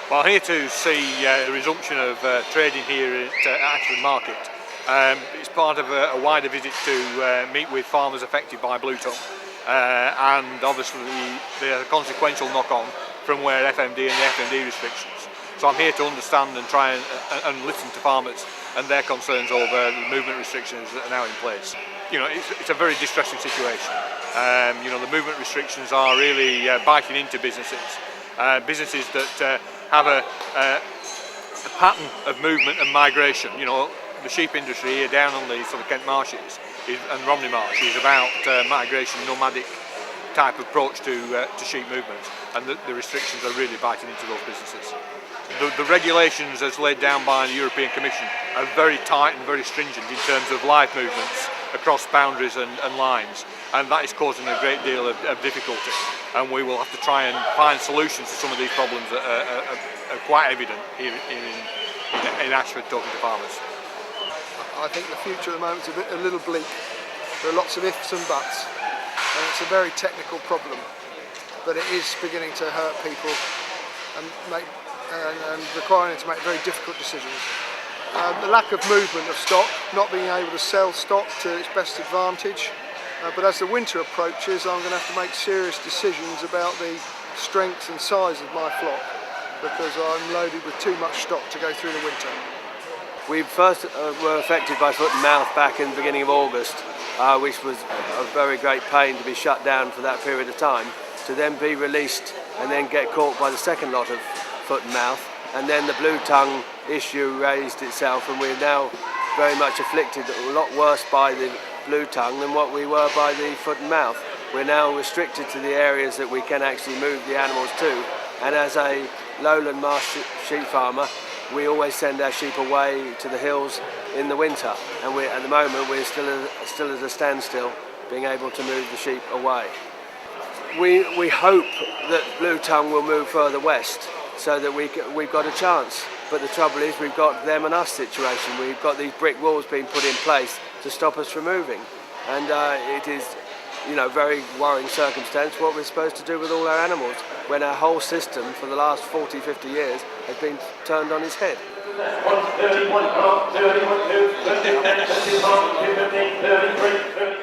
Well, I'm here to see the resumption of trading here at Ashford Market. It's part of a wider visit to meet with farmers affected by blue tongue, and obviously the consequential knock-on from where FMD and the FMD restrictions. So I'm here to understand and try and listen to farmers and their concerns over the movement restrictions that are now in place. You know, it's a very distressing situation. You know, the movement restrictions are really biting into businesses that have a pattern of movement and migration. You know, the sheep industry here down on the sort of Kent marshes and Romney Marsh is about migration, nomadic type approach to sheep movements, and the restrictions are really biting into those businesses. The regulations as laid down by the European Commission are very tight and very stringent in terms of live movements across boundaries and lines, and that is causing a great deal of difficulty, and we will have to try and find solutions to some of these problems that are quite evident here in Ashford, talking to farmers. I think the future at the moment is a little bleak. There are lots of ifs and buts, and it's a very technical problem, but it is beginning to hurt people and requiring them to make very difficult decisions. The lack of movement of stock, not being able to sell stock to its best advantage, but as the winter approaches I'm going to have to make serious decisions about the strength and size of my flock, because I'm loaded with too much stock to go through the winter. We first were affected by foot and mouth back in the beginning of August, which was a very great pain to be shut down for that period of time, to then be released and then get caught by the second lot of foot and mouth, and then the blue tongue issue raised itself, and we're now very much afflicted a lot worse by the blue tongue than what we were by the foot and mouth. We're now restricted to the areas that we can actually move the animals to, and as a lowland marsh sheep farmer we always send our sheep away to the hills in the winter, and at the moment we're still at a standstill being able to move the sheep away. We hope that blue tongue will move further west so that we've got a chance, but the trouble is we've got them and us situation. We've got these brick walls being put in place to stop us from moving, and it is, you know, very worrying circumstance what we're supposed to do with all our animals when our whole system for the last 40-50 years has been turned on its head. 1, 30, 1, 30, 1, 2, 30, 10, 30, 30, 15, 30, 30.